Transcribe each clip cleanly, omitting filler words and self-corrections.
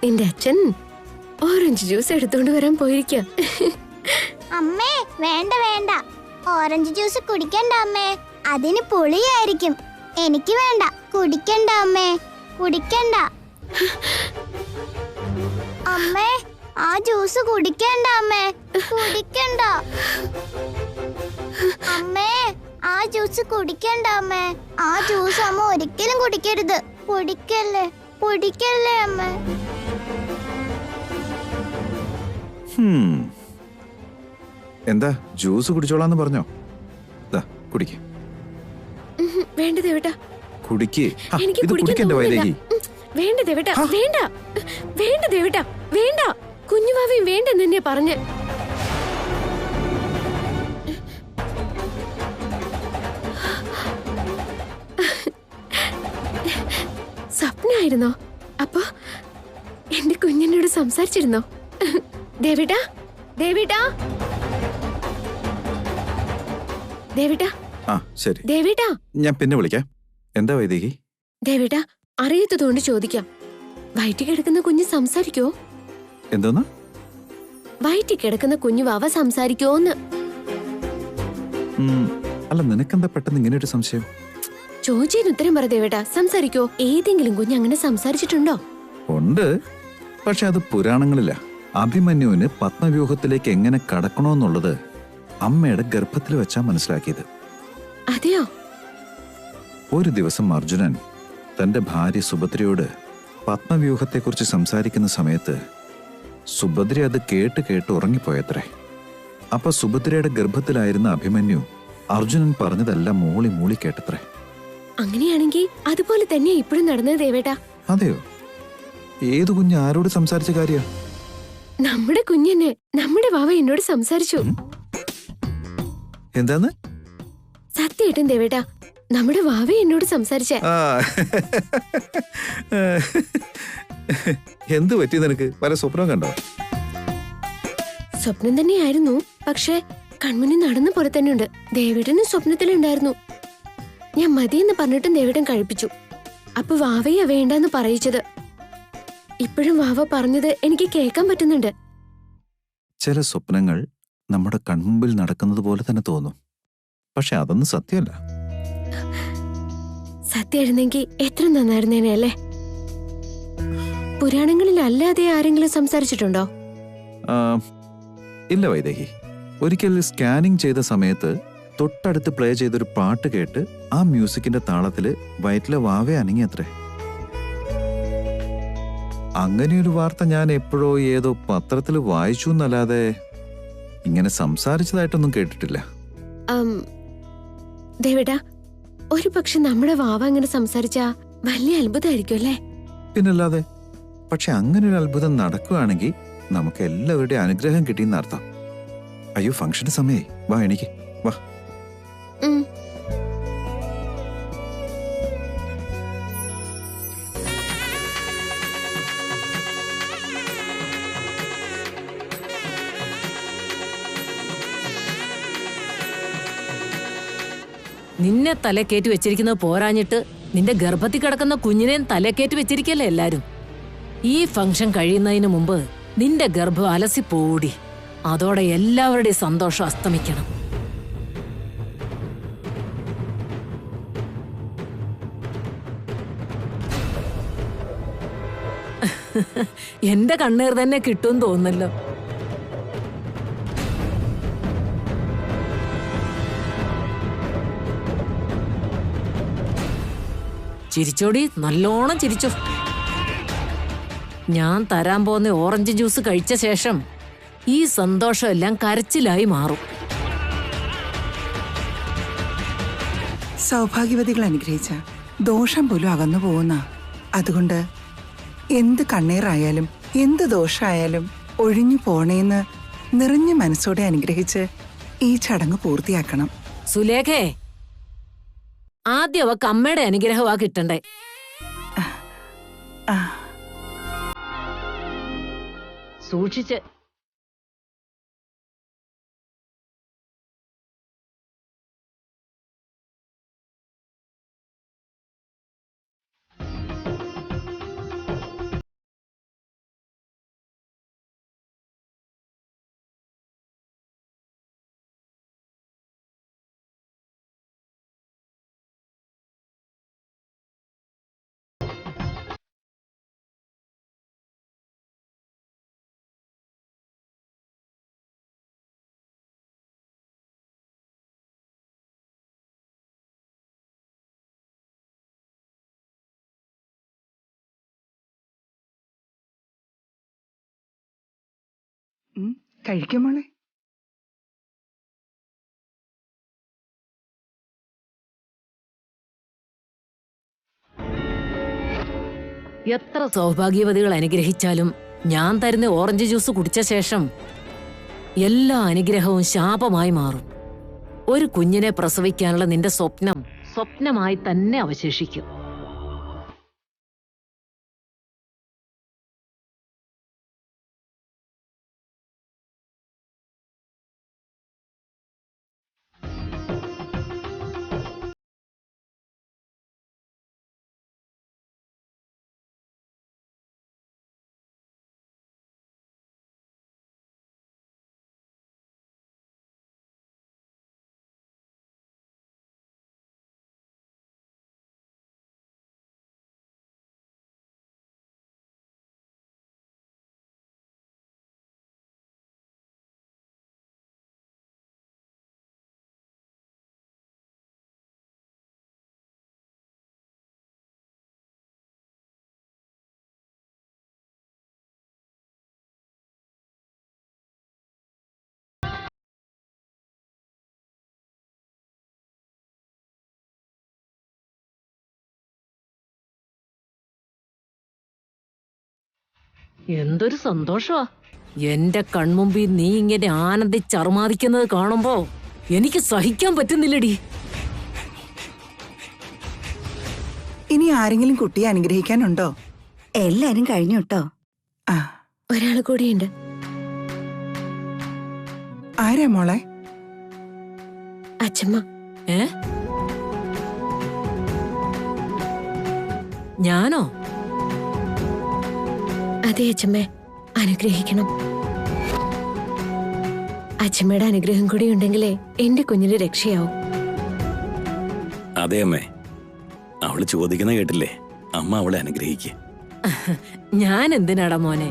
നിന്റെ അച്ഛൻ orange juice എടുത്തോണ്ട് വരാൻ പോയിരിക്ക. അമ്മേ വേണ്ട വേണ്ട, ഓറഞ്ച് ജ്യൂസ് കുടിക്കണ്ട അമ്മേ, അതിന് പുളിയായിരിക്കും. എനിക്ക് വേണ്ട, കുടിക്കണ്ട അമ്മേ, കുടിക്കണ്ട അമ്മേ, ആ ജ്യൂസ് കുടിക്കണ്ട അമ്മേ, കുടിക്കണ്ട അമ്മേ, ആ ജ്യൂസ് കുടിക്കണ്ട അമ്മേ, ആ ജ്യൂസ് അമ്മ ഒരിക്കലും കുടിക്കരുത്. കുടിക്കല്ലേ, കുടിക്കല്ലേ അമ്മേ. എന്താ ജ്യൂസ് കുടിച്ചോളാന്ന് പറഞ്ഞോ? കുടിക്ക്. വേണ്ട ദേവേട്ടാ, കുടിക്ക്. എനിക്ക് ഇത് കുടിക്കണ്ട വൈദേഹി. വേണ്ട ദേവേട്ടാ, വേണ്ട വേണ്ട ദേവേട്ടാ, വേണ്ട. കുഞ്ഞുവാവയും വേണ്ടെന്ന് തന്നെയാ പറഞ്ഞ്. സ്വപ്നായിരുന്നോ? അപ്പൊ എന്റെ കുഞ്ഞിനോട് സംസാരിച്ചിരുന്നോ? ദേവേട്ടാ, ദേവേട്ടാ, ദേവേട്ടാ, ശരി ദേവേട്ടാ, ഞാൻ പിന്നെ വിളിക്കാം. എന്താ വൈദേഹി? ദേവേട്ടാ, അറിയാത്തതുകൊണ്ട് ചോദിക്കാം. വയറ്റി കിടക്കുന്ന കുഞ്ഞ് സംസാരിക്കോ? എന്തോന്ന്? വയറ്റി കിടക്കുന്ന കുഞ്ഞു വാവ സംസാരിക്കോന്ന്. അല്ല, നിനക്കെന്താ പെട്ടെന്ന് ഇങ്ങനെ ഒരു സംശയം? ചോദിച്ചതിന് ഉത്തരം പറ ദേവേട്ടാ. സംസാരിക്കോ? ഏതെങ്കിലും കുഞ്ഞ് അങ്ങനെ സംസാരിച്ചിട്ടുണ്ടോ? ഉണ്ട്, പക്ഷെ അത് പുരാണങ്ങളില്ല. അഭിമന്യുവിന് പത്മവ്യൂഹത്തിലേക്ക് എങ്ങനെ കടക്കണോന്നുള്ളത് അമ്മയുടെ ഗർഭത്തിൽ വെച്ചാ മനസ്സിലാക്കിയത്. അതെയോ? ഒരു ദിവസം അർജുനൻ തന്റെ ഭാര്യ സുഭദ്രയോട് പത്മവ്യൂഹത്തെക്കുറിച്ച് സംസാരിക്കുന്ന സമയത്ത് സുഭദ്ര അത് കേട്ട് കേട്ട് ഉറങ്ങിപ്പോയത്രേ. അപ്പൊ സുഭദ്രയുടെ ഗർഭത്തിലായിരുന്ന അഭിമന്യു അർജുനൻ പറഞ്ഞതെല്ലാം മൂളി മൂളി കേട്ടത്രേ. അങ്ങനെയാണെങ്കിൽ അതുപോലെ തന്നെയാ ഇപ്പോഴും നടന്നത് ദേവേട്ടാ. അതെയോ? ഏതു കുഞ്ഞ് ആരോട് സംസാരിച്ച കാര്യ? നമ്മുടെ കുഞ്ഞെന്നെ, നമ്മുടെ വാവ എന്നോട് സംസാരിച്ചു. എന്താന്ന്? സത്യായിട്ടും ദേവേട്ടാ, നമ്മുടെ വാവ എന്നോട് സംസാരിച്ച. എന്ത് പറ്റി നിനക്ക്? പല സ്വപ്നം കണ്ടോ? സ്വപ്നം തന്നെയായിരുന്നു, പക്ഷെ കൺമുന്നിൽ നടന്ന പോലെ തന്നെയുണ്ട്. ദേവേട്ടനും സ്വപ്നത്തിലുണ്ടായിരുന്നു. ഞാൻ മതിയെന്ന് പറഞ്ഞിട്ടും ദേവേട്ടൻ കഴിപ്പിച്ചു. അപ്പൊ വാവയാ വേണ്ടെന്ന് പറയിച്ചത്. ഇപ്പോഴും വാവ പറഞ്ഞത് എനിക്ക് കേൾക്കാൻ പറ്റുന്നുണ്ട്. ചില സ്വപ്നങ്ങൾ നമ്മുടെ കൺമുമ്പിൽ നടക്കുന്നത് പോലെ തന്നെ തോന്നും, പക്ഷെ അതൊന്നും സത്യമല്ല. സത്യമായിരുന്നെങ്കിൽ എത്ര നന്നായിരുന്നേനെ അല്ലേ? പുരാണങ്ങളിൽ അല്ലാതെ ആരെങ്കിലും സംസാരിച്ചിട്ടുണ്ടോ? ഇല്ല വൈദേഹി. ഒരിക്കൽ സ്കാനിങ് ചെയ്ത സമയത്ത് തൊട്ടടുത്ത് പ്ലേ ചെയ്തൊരു പാട്ട് കേട്ട് ആ മ്യൂസിക്കിന്റെ താളത്തില് വയറ്റിലെ വാവേ അനങ്ങിയത്രേ. അങ്ങനെയൊരു വാർത്ത ഞാൻ എപ്പോഴോ ഏതോ പത്രത്തിൽ വായിച്ചു എന്നല്ലാതെ ഇങ്ങനെ സംസാരിച്ചതായിട്ടൊന്നും കേട്ടിട്ടില്ല. ദേവേട്ടാ, ഒരു പക്ഷെ നമ്മുടെ വാവ അങ്ങനെ സംസാരിച്ചാ വലിയ അത്ഭുതമായിരിക്കും അല്ലേ? പിന്നല്ലാതെ. പക്ഷെ അങ്ങനെ ഒരു അത്ഭുതം നടക്കുകയാണെങ്കിൽ നമുക്ക് എല്ലാവരുടെയും അനുഗ്രഹം കിട്ടിയെന്നർത്ഥം. അയ്യോ, ഫംഗ്ഷന്റെ സമയേ, വാ എനിക്ക് വാ. നിന്നെ തലക്കേറ്റി വെച്ചിരിക്കുന്നത് പോരാഞ്ഞിട്ട് നിന്റെ ഗർഭത്തിൽ കിടക്കുന്ന കുഞ്ഞിനെയും തലക്കേറ്റി വെച്ചിരിക്കല്ലേ എല്ലാരും. ഈ ഫംഗ്ഷൻ കഴിയുന്നതിന് മുമ്പ് നിന്റെ ഗർഭം അലസിപ്പോടി. അതോടെ എല്ലാവരുടെയും സന്തോഷം അസ്തമിക്കണം. എന്റെ കണ്ണീർ തന്നെ കിട്ടും തോന്നല്ലോ. ചിരിച്ചോടി, നല്ലോണം ചിരിച്ചോ. ഞാൻ തരാൻ പോകുന്ന ഓറഞ്ച് ജ്യൂസ് കഴിച്ച ശേഷം ഈ സന്തോഷമെല്ലാം കരച്ചിലായി മാറും. സൗഭാഗ്യവതികൾ അനുഗ്രഹിച്ച ദോഷം പോലും അകന്നു പോകുന്ന. അതുകൊണ്ട് എന്ത് കണ്ണീറായാലും എന്ത് ദോഷമായാലും ഒഴിഞ്ഞു പോണേന്ന് നിറഞ്ഞ മനസ്സോടെ അനുഗ്രഹിച്ച് ഈ ചടങ്ങ് പൂർത്തിയാക്കണം. സുലേഖേ, ആദ്യം അവക്ക് അമ്മയുടെ അനുഗ്രഹമാ കിട്ടണ്ടേ. സൂക്ഷിച്ച്. കഴിക്കും മോളെ. എത്ര സൗഭാഗ്യവതികൾ അനുഗ്രഹിച്ചാലും ഞാൻ തരുന്ന ഓറഞ്ച് ജ്യൂസ് കുടിച്ച ശേഷം എല്ലാ അനുഗ്രഹവും ശാപമായി മാറും. ഒരു കുഞ്ഞിനെ പ്രസവിക്കാനുള്ള നിന്റെ സ്വപ്നം സ്വപ്നമായി തന്നെ അവശേഷിക്കും. എന്തൊരു സന്തോഷമാ എന്റെ കൺമുമ്പിൽ നീ ഇങ്ങനെ ആനന്ദിച്ചറുമാദിക്കുന്നത് കാണുമ്പോ എനിക്ക് സഹിക്കാൻ പറ്റുന്നില്ലടി. ഇനി ആരെങ്കിലും കുട്ടിയെ അനുഗ്രഹിക്കാനുണ്ടോ? എല്ലാരും കഴിഞ്ഞു കേട്ടോ. ആ, ഒരാള് കൂടിയുണ്ട്. ആരാ മോളെ? അച്ഛമ്മ. ഞാനോ? അതെ അച്ഛമ്മേ, അനുഗ്രഹിക്കണം. അച്ഛമ്മയുടെ അനുഗ്രഹം കൂടി ഉണ്ടെങ്കിലേ എന്റെ കുഞ്ഞിന് രക്ഷയാവും. അതെ അമ്മേ, അവള് ചോദിക്കുന്ന കേട്ടില്ലേ, അമ്മ അവളെ അനുഗ്രഹിക്കുക. ഞാൻ എന്തിനാടാ മോനെ?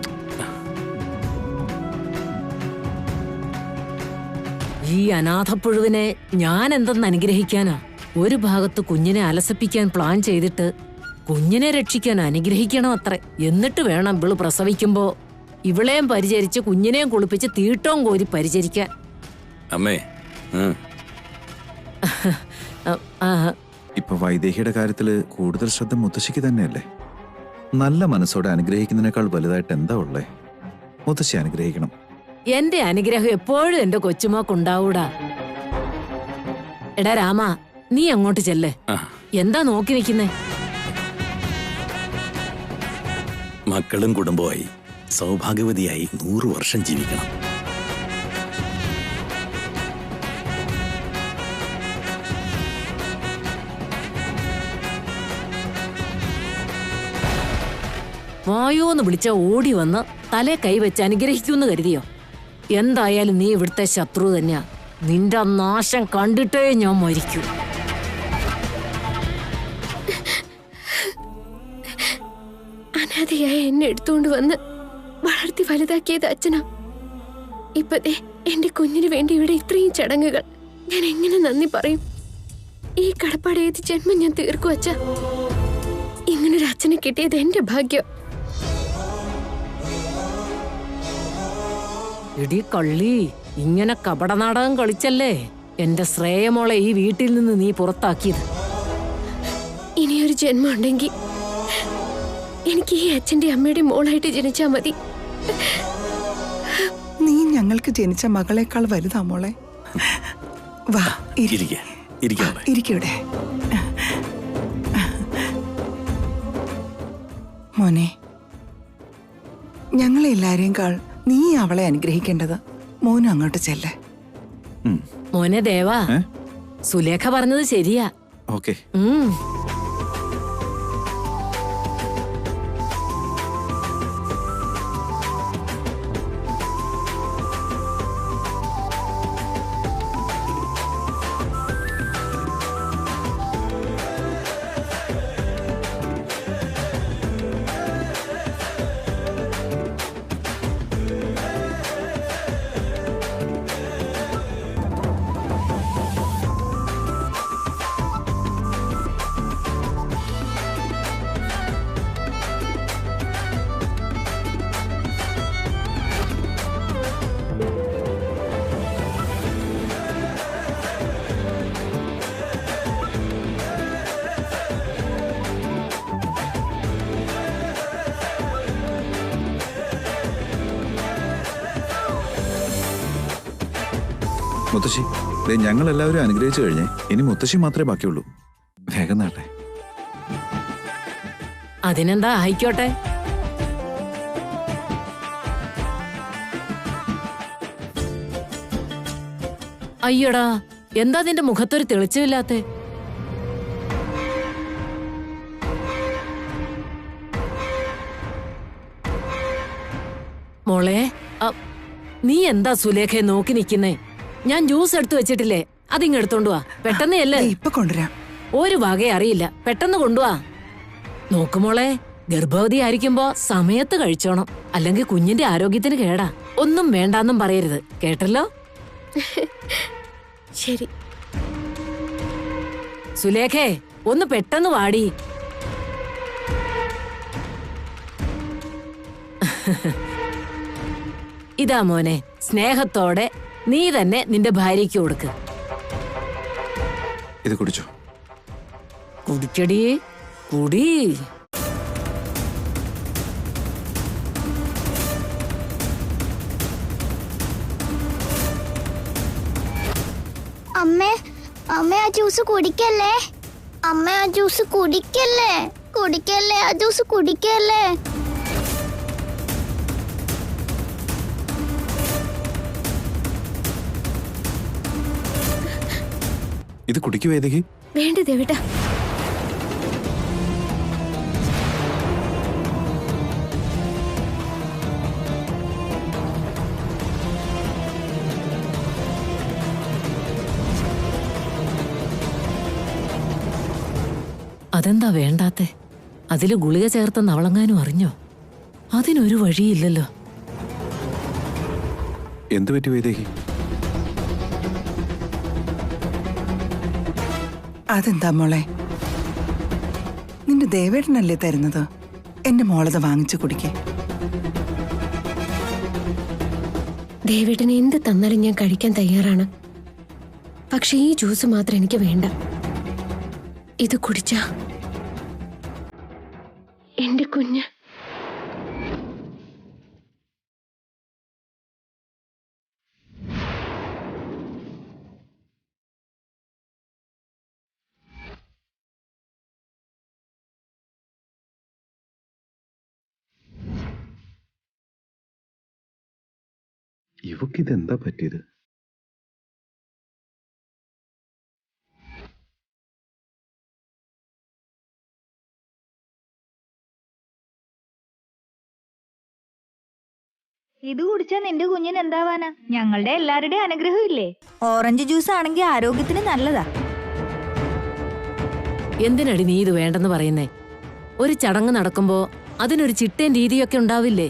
ഈ അനാഥപ്പുഴുവിനെ ഞാൻ എന്തെന്ന് അനുഗ്രഹിക്കാനാ? ഒരു ഭാഗത്ത് കുഞ്ഞിനെ അലസിപ്പിക്കാൻ പ്ലാൻ ചെയ്തിട്ട് കുഞ്ഞിനെ രക്ഷിക്കാൻ അനുഗ്രഹിക്കണം അത്രേ. എന്നിട്ട് വേണം ഇവള് പ്രസവിക്കുമ്പോ ഇവളെയും പരിചരിച്ച് കുഞ്ഞിനെയും കുളിപ്പിച്ച് തീട്ടവും കോരി പരിചരിക്കാൻ. അമ്മേ, ഇപ്പൊ വൈദേഹിയുടെ കാര്യത്തില് കൂടുതൽ ശ്രദ്ധ മുത്തശ്ശിക്ക് തന്നെയല്ലേ? നല്ല മനസ്സോടെ അനുഗ്രഹിക്കുന്നതിനേക്കാൾ വലുതായിട്ട് എന്താ ഉള്ളേ? മുത്തശ്ശി അനുഗ്രഹിക്കണം. എന്റെ അനുഗ്രഹം എപ്പോഴും എന്റെ കൊച്ചുമോക്കുണ്ടാവൂടാ. എടാ രാമ, നീ അങ്ങോട്ട് ചെല്ലേ. എന്താ നോക്കി നിൽക്കുന്നേ? മക്കളും കുടുംബമായി സൗഭാഗ്യവതിയായി 100 വർഷം ജീവിക്കണം. വായോന്ന് വിളിച്ച ഓടി വന്ന് തലേ കൈവച്ച് അനുഗ്രഹിക്കൂന്ന് കരുതിയോ? എന്തായാലും നീ ഇവിടുത്തെ ശത്രു തന്നെയാ. നിന്റെ നാശം കണ്ടിട്ടേ ഞാൻ മരിക്കൂ. അനാഥയായ എന്നെ എടുത്തുകൊണ്ട് വന്ന് വളർത്തി വലുതാക്കിയത് അച്ഛനാ. ഇപ്പത്തെ എന്റെ കുഞ്ഞിന് വേണ്ടി ഇവിടെ ഇത്രയും ചടങ്ങുകൾ. ഞാൻ എങ്ങനെ നന്ദി പറയും? ഈ കടപ്പാട് ഏത് ജന്മം ഞാൻ തീർക്കും അച്ഛ. ഇങ്ങനൊരു അച്ഛനെ കിട്ടിയത് എന്റെ ഭാഗ്യം. എടി കള്ളി, ഇങ്ങനെ കപടനാടകം കളിച്ചല്ലേ എന്റെ ശ്രേയമോളെ ഈ വീട്ടിൽ നിന്ന് നീ പുറത്താക്കിയത്. ഇനിയൊരു ജന്മം ഉണ്ടെങ്കിൽ എനിക്ക് ഈ അച്ഛന്റെ അമ്മയുടെ മോളായിട്ട് ജനിച്ചാ മതി. നീ ഞങ്ങൾക്ക് ജനിച്ച മകളെക്കാൾ വലുതാ മോളെ. വാ, ഇരിക്കൂടെ. മോനെ, ഞങ്ങളെല്ലാരെയും കാൾ നീ അവളെ അനുഗ്രഹിക്കേണ്ടത്. മോനും അങ്ങോട്ട് ചെല്ലേ. മോനെ ദേവാ, സുലേഖ പറഞ്ഞത് ശരിയാ. ഓക്കെ. മുത്തശ്ശി, ദേ ഞങ്ങൾ എല്ലാവരും അനുഗ്രഹിച്ചു കഴിഞ്ഞേ. ഇനി മുത്തശ്ശി മാത്രമേ ബാക്കിയുള്ളൂ. വേഗം നാട്ടെ. അതിനെന്താ, ആയിക്കോട്ടെ. അയ്യടാ, എന്താ നിന്റെ മുഖത്തൊരു തെളിച്ചമില്ലാത്തെ? മോളെ, നീ എന്താ സുലേഖയെ നോക്കി നിക്കുന്നേ? ഞാൻ ജ്യൂസ് എടുത്തു വെച്ചിട്ടില്ലേ, അതിങ്ങെടുത്തോണ്ട് വാ. പെട്ടെന്ന് അല്ലേ. ഇപ്പൊ കൊണ്ടുവരാം. ഒരു വകയെ അറിയില്ല, പെട്ടെന്ന് കൊണ്ടുവാ. നോക്കുമോളെ, ഗർഭവതി ആയിരിക്കുമ്പോ സമയത്ത് കഴിച്ചോണം, അല്ലെങ്കിൽ കുഞ്ഞിന്റെ ആരോഗ്യത്തിന് കേടാ. ഒന്നും വേണ്ടാന്നും പറയരുത്, കേട്ടല്ലോ? ശരി. സുലേഖേ, ഒന്ന് പെട്ടെന്ന് വാടി. ഇതാ മോനെ, സ്നേഹത്തോടെ നീ തന്നെ നിന്റെ ഭാര്യയ്ക്ക് കൊടുക്ക്. ഇത് കുടിച്ചോ. കുടിക്കടി, കുടി. അമ്മേ, അമ്മ ആ ജ്യൂസ് കുടിക്കല്ലേ. അമ്മ ആ ജ്യൂസ് കുടിക്കല്ലേ. കുടിക്കല്ലേ, ആ ജ്യൂസ് കുടിക്കല്ലേ. ഇത് കുടിക്കു വേദികി. വേണ്ട ദേവേട്ടാ. അതെന്താ വേണ്ടാത്തെ? അതില് ഗുളിക ചേർത്തെന്ന് അവളെങ്ങാനും അറിഞ്ഞോ? അതിനൊരു വഴിയില്ലല്ലോ. എന്തു പറ്റി വേദികി? അതെന്താ മോളെ, നിന്റെ ദേവേട്ടനല്ലേ തരുന്നത്? എന്റെ മോളത് വാങ്ങിച്ചു കുടിക്കേ. ദേവേട്ടന് എന്ത് തന്നാലും ഞാൻ കഴിക്കാൻ തയ്യാറാണ്. പക്ഷെ ഈ ജ്യൂസ് മാത്രം എനിക്ക് വേണ്ട. ഇത് കുടിച്ചാ എന്റെ കുഞ്ഞ് ഇവക്കിതെന്താ പറ്റിയത്? ഇത് കുടിച്ചാ നിന്റെ കുഞ്ഞിന് എന്താവാനാ? ഞങ്ങളുടെ എല്ലാവരുടെയും അനുഗ്രഹം ഇല്ലേ. ഓറഞ്ച് ജ്യൂസ് ആണെങ്കിൽ ആരോഗ്യത്തിന് നല്ലതാ. എന്തിനടി നീ ഇത് വേണ്ടെന്ന് പറയുന്നേ? ഒരു ചടങ്ങ് നടക്കുമ്പോ അതിനൊരു ചിട്ടയും രീതിയൊക്കെ ഉണ്ടാവില്ലേ?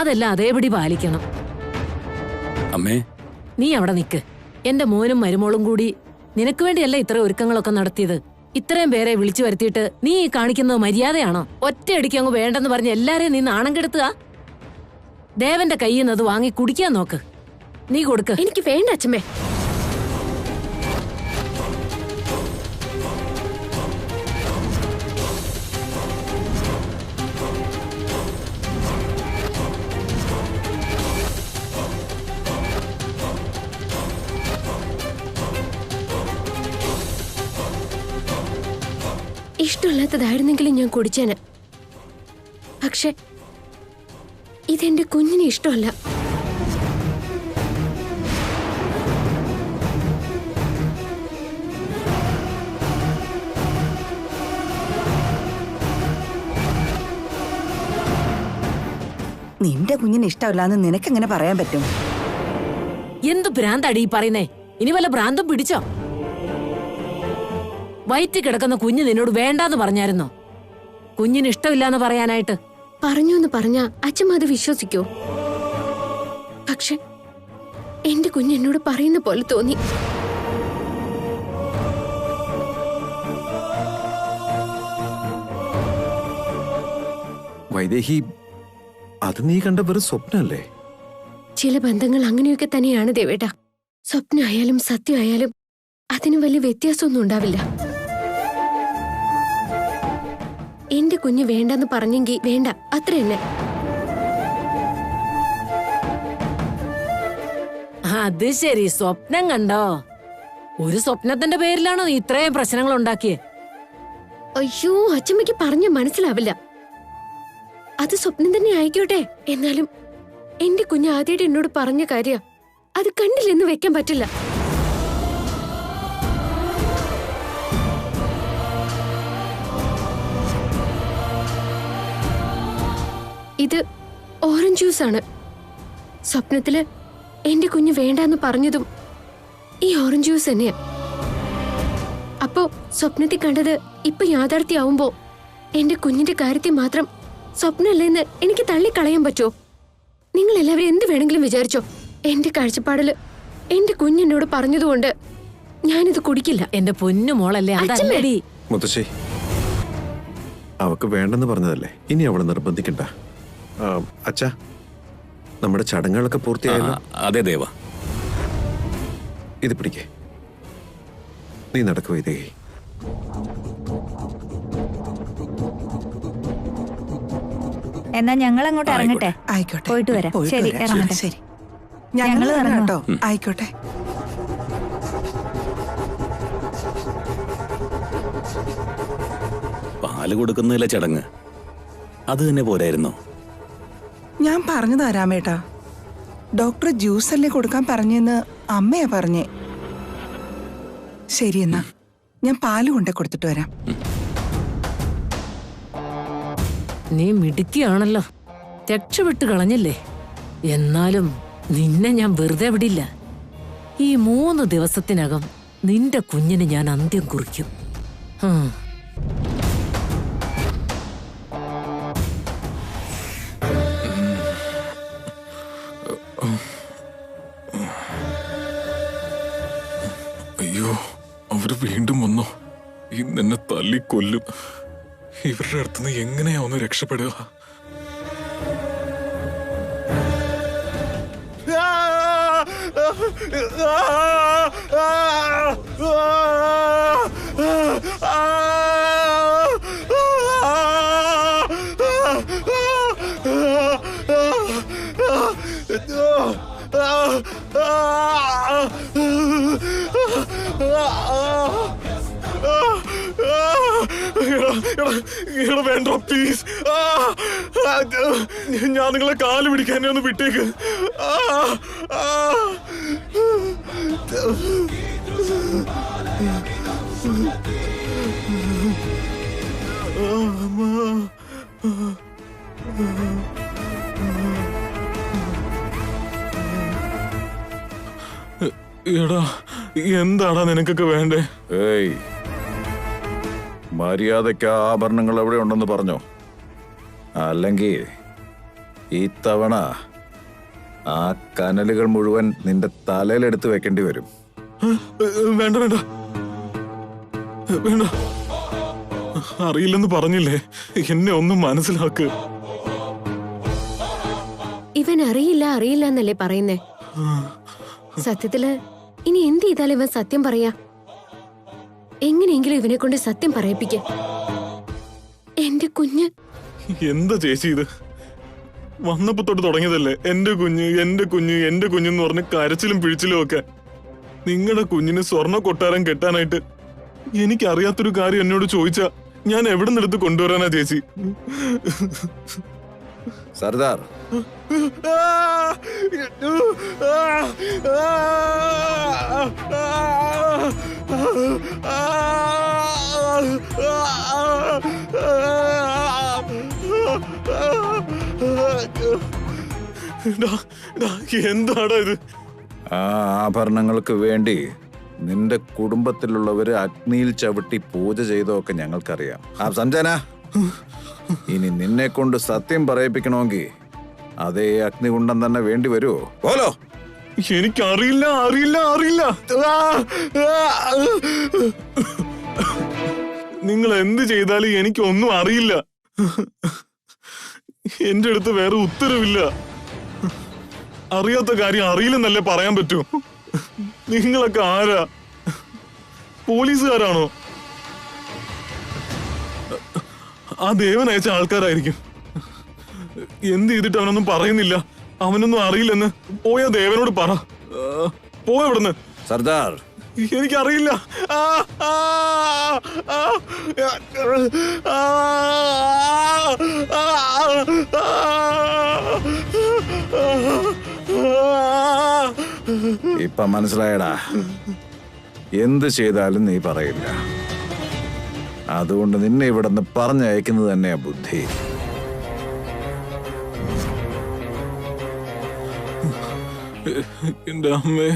അതെല്ലാം അതേപടി പാലിക്കണം. അമ്മേ, നീ അവിടെ നിക്ക്. എന്റെ മോനും മരുമോളും കൂടി നിനക്ക് വേണ്ടിയല്ല ഇത്ര ഒരുക്കങ്ങളൊക്കെ നടത്തിയത്. ഇത്രയും പേരെ വിളിച്ചു വരുത്തിയിട്ട് നീ ഈ കാണിക്കുന്നത് മര്യാദയാണോ? ഒറ്റയടിക്ക് അങ്ങ് വേണ്ടെന്ന് പറഞ്ഞ് എല്ലാരെയും നീ നാണം കെടുത്തുക. ദേവന്റെ കയ്യിൽ നിന്ന് അത് വാങ്ങി കുടിക്കാൻ നോക്ക്. നീ കൊടുക്ക്. എനിക്ക് വേണ്ട അച്ഛമ്മേ. ഇഷ്ടമില്ലാത്തതായിരുന്നെങ്കിലും ഞാൻ കുടിച്ചേനെ. പക്ഷെ ഇതെന്റെ കുഞ്ഞിന് ഇഷ്ടമല്ല. നിന്റെ കുഞ്ഞിന് ഇഷ്ടമല്ലാന്ന് നിനക്കെങ്ങനെ പറയാൻ പറ്റും? എന്ത് ഭ്രാന്താടി ഈ പറയുന്നേ? ഇനി വല്ല ഭ്രാന്തും പിടിച്ചോ? വയറ്റിൽ കിടക്കുന്ന കുഞ്ഞ് നിന്നോട് വേണ്ടാന്ന് പറഞ്ഞായിരുന്നോ? കുഞ്ഞിന് ഇഷ്ടമില്ലാന്ന് പറയാനായിട്ട് പറഞ്ഞു എന്ന് പറഞ്ഞാ അച്ഛമ്മ അത് വിശ്വസിക്കോ? പക്ഷെ എന്റെ കുഞ്ഞ് എന്നോട് പറയുന്ന പോലെ തോന്നി. വൈദേഹി, അത് നീ കണ്ട വെറും സ്വപ്നല്ലേ? ചില ബന്ധങ്ങൾ അങ്ങനെയൊക്കെ തന്നെയാണ് ദേവേട്ട. സ്വപ്നമായാലും സത്യമായാലും അതിന് വലിയ വ്യത്യാസമൊന്നും ഉണ്ടാവില്ല. എന്റെ കുഞ്ഞ് വേണ്ടെന്ന് പറഞ്ഞെങ്കിൽ വേണ്ട, അത്ര തന്നെ. ആ അത് ശരി, സ്വപ്നം കണ്ടോ? ഒരു സ്വപ്നത്തിന്റെ പേരിലാണോ നീ ഇത്രയും പ്രശ്നങ്ങൾ ഉണ്ടാക്കിയേ? അയ്യോ, അച്ഛമ്മയ്ക്ക് പറഞ്ഞ മനസ്സിലാവില്ല. അത് സ്വപ്നം തന്നെ ആയിക്കോട്ടെ. എന്നാലും എന്റെ കുഞ്ഞ് ആദ്യമായിട്ട് എന്നോട് പറഞ്ഞ കാര്യ, അത് കണ്ടില്ലെന്ന് വെക്കാൻ പറ്റില്ല. ഇത് ഓറഞ്ച് ജ്യൂസ് ആണ്. സ്വപ്നത്തില് എന്റെ കുഞ്ഞ് വേണ്ടാന്ന് പറഞ്ഞതും ഈ ഓറഞ്ച് ജ്യൂസ് തന്നെയാ. അപ്പോ സ്വപ്നത്തിൽ കണ്ടത് ഇപ്പൊ യാഥാർത്ഥ്യമാവുമ്പോ എന്റെ കുഞ്ഞിന്റെ കാര്യത്തിൽ മാത്രം സ്വപ്നമല്ലെന്ന് എനിക്ക് തള്ളിക്കളയാൻ പറ്റോ? നിങ്ങൾ എല്ലാവരും എന്ത് വേണമെങ്കിലും വിചാരിച്ചോ. എന്റെ കാഴ്ചപ്പാടില് എന്റെ കുഞ്ഞെന്നോട് പറഞ്ഞതുകൊണ്ട് ഞാനിത് കുടിക്കില്ല. എന്റെ പൊന്നു മോളല്ലേ, അതല്ലടി. മുത്തശ്ശി, അവക്ക് വേണ്ടെന്ന് പറഞ്ഞതല്ലേ, ഇനി അവളെ നിർബന്ധിക്കണ്ട. അച്ഛാ, നമ്മുടെ ചടങ്ങുകളൊക്കെ പൂർത്തിയായല്ലോ. അതെ ദേവ. ഇത് പിടിക്കേ, നീ നടക്കൂ. ഇതേ എന്നാ ഞങ്ങൾ അങ്ങോട്ട് ഇറങ്ങട്ടെ. ആയിക്കോട്ടെ, പോയിട്ട് വരാം. ശരി, ഇറങ്ങട്ടെ. ശരി, ഞങ്ങൾ ഇറങ്ങാം കേട്ടോ. ആയിക്കോട്ടെ. പാല് കൊടുക്കുന്നതിലെ ചടങ്ങ് അത് തന്നെ പോരായിരുന്നോ? ഞാൻ പറഞ്ഞു തരാമേട്ടാ. ഡോക്ടർ ജ്യൂസ് അല്ലേ കൊടുക്കാൻ പറഞ്ഞെന്ന് അമ്മയാ പറഞ്ഞേ. ശരി, എന്നാ ഞാൻ പാല് കൊണ്ടേ കൊടുത്തിട്ട് വരാം. നീ മിടുക്കിയാണല്ലോ, രക്ഷപ്പെട്ട് കളഞ്ഞില്ലേ. എന്നാലും നിന്നെ ഞാൻ വെറുതെ വിടില്ല. ഈ 3 ദിവസത്തിനകം നിന്റെ കുഞ്ഞിന് ഞാൻ അന്ത്യം കുറിക്കും. അയ്യോ, അവര് വീണ്ടും വന്നോ? ഇന്നെന്നെ തല്ലിക്കൊല്ലും. ഇവരുടെ അടുത്തുനിന്ന് എങ്ങനെയാ ഒന്ന് രക്ഷപ്പെടുക? വേണ്ട, പ്ലീസ്. ഞാൻ നിങ്ങളെ കാല് പിടിക്കാൻ ഒന്ന് വിട്ടേക്ക്. എടാ, എന്താടാ നിനക്കൊക്കെ വേണ്ടേ? ഏയ്, മര്യാദയ്ക്ക് ആഭരണങ്ങൾ എവിടെ ഉണ്ടെന്ന് പറഞ്ഞോ, അല്ലെങ്കിൽ ഈ തവണ ആ കനലുകൾ മുഴുവൻ നിന്റെ തലയിലെടുത്ത് വെക്കേണ്ടി വരും. വേണ്ട വേണ്ട വേണ്ട, അറിയില്ലെന്ന് പറഞ്ഞില്ലേ, എന്നെ ഒന്നും മനസ്സിലാക്ക്. ഇവൻ അറിയില്ല അറിയില്ല എന്നല്ലേ പറയുന്നേ. സത്യത്തില് ഇനി എന്ത് ചെയ്താലും ഇവൻ സത്യം പറയാ. എങ്ങനെയെങ്കിലും ഇവനെ കൊണ്ട് സത്യം പറയിപ്പിക്ക. എന്റെ കുഞ്ഞ്. എന്താ ചേച്ചി ഇത്? വന്നപ്പോ തൊട്ട് തുടങ്ങിയതല്ലേ എന്റെ കുഞ്ഞ് എന്റെ കുഞ്ഞ് എന്റെ കുഞ്ഞെന്ന് പറഞ്ഞ് കരച്ചിലും പിഴിച്ചിലും ഒക്കെ. നിങ്ങളുടെ കുഞ്ഞിന് സ്വർണ്ണ കൊട്ടാരം കെട്ടാനായിട്ട് എനിക്കറിയാത്തൊരു കാര്യം എന്നോട് ചോദിച്ചാ ഞാൻ എവിടെ നിന്നെടുത്ത് കൊണ്ടുവരാനാ ചേച്ചി? സർദാർ, എന്താടാ ഇത്? ആ ആഭരണങ്ങൾക്ക് വേണ്ടി നിന്റെ കുടുംബത്തിലുള്ളവര് അഗ്നിയിൽ ചവിട്ടി പൂജ ചെയ്തൊക്കെ ഞങ്ങൾക്കറിയാം. ആ സംജന, ഇനി നിന്നെ കൊണ്ട് സത്യം പറയിപ്പിക്കണമെങ്കിൽ അതേ അഗ്നികുണ്ഡം തന്നെ വേണ്ടി വരുമോ? പോലോ. എനിക്കറിയില്ല അറിയില്ല അറിയില്ല. നിങ്ങൾ എന്ത് ചെയ്താലും എനിക്കൊന്നും അറിയില്ല. എന്റെ അടുത്ത് വേറെ ഉത്തരവില്ല. അറിയാത്ത കാര്യം അറിയില്ലെന്നല്ലേ പറയാൻ പറ്റൂ? നിങ്ങളൊക്കെ ആരാ? പോലീസുകാരാണോ? ആ ദേവൻ അയച്ച ആൾക്കാരായിരിക്കും. എന്ത് ചെയ്തിട്ട് അവനൊന്നും പറയുന്നില്ല, അവനൊന്നും അറിയില്ലെന്ന് പോയ ദേവനോട് പറ. പോ ഇവിടുന്ന്. സർദാർ, എനിക്കറിയില്ല. ഇപ്പൊ മനസ്സിലായടാ, എന്ത് ചെയ്താലും നീ പറയില്ല. അതുകൊണ്ട് നിന്നെ ഇവിടെ നിന്ന് പറഞ്ഞയക്കുന്നത് തന്നെയാ ബുദ്ധി. എന്റെ അമ്മേ,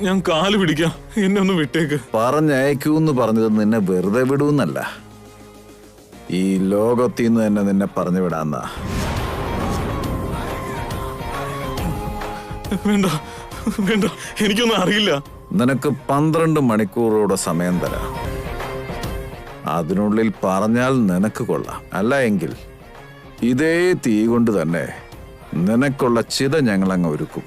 ഞാൻ കാല് പിടിക്കാം, എന്നെ ഒന്ന് വിട്ടേക്ക്. പറഞ്ഞയക്കൂന്ന് പറഞ്ഞത് നിന്നെ വെറുതെ വിടൂന്നല്ല, ഈ ലോകത്തിന്ന് തന്നെ നിന്നെ പറഞ്ഞു വിടാന്നാ. വേണ്ട വേണ്ട, എനിക്കൊന്നും അറിയില്ല. നിനക്ക് 12 മണിക്കൂറോടെ സമയം തരാം. അതിനുള്ളിൽ പറഞ്ഞാൽ നിനക്ക് കൊള്ളാം. അല്ല എങ്കിൽ ഇതേ തീ കൊണ്ട് തന്നെ നിനക്കുള്ള ചിത ഞങ്ങളങ്ങ് ഒരുക്കും.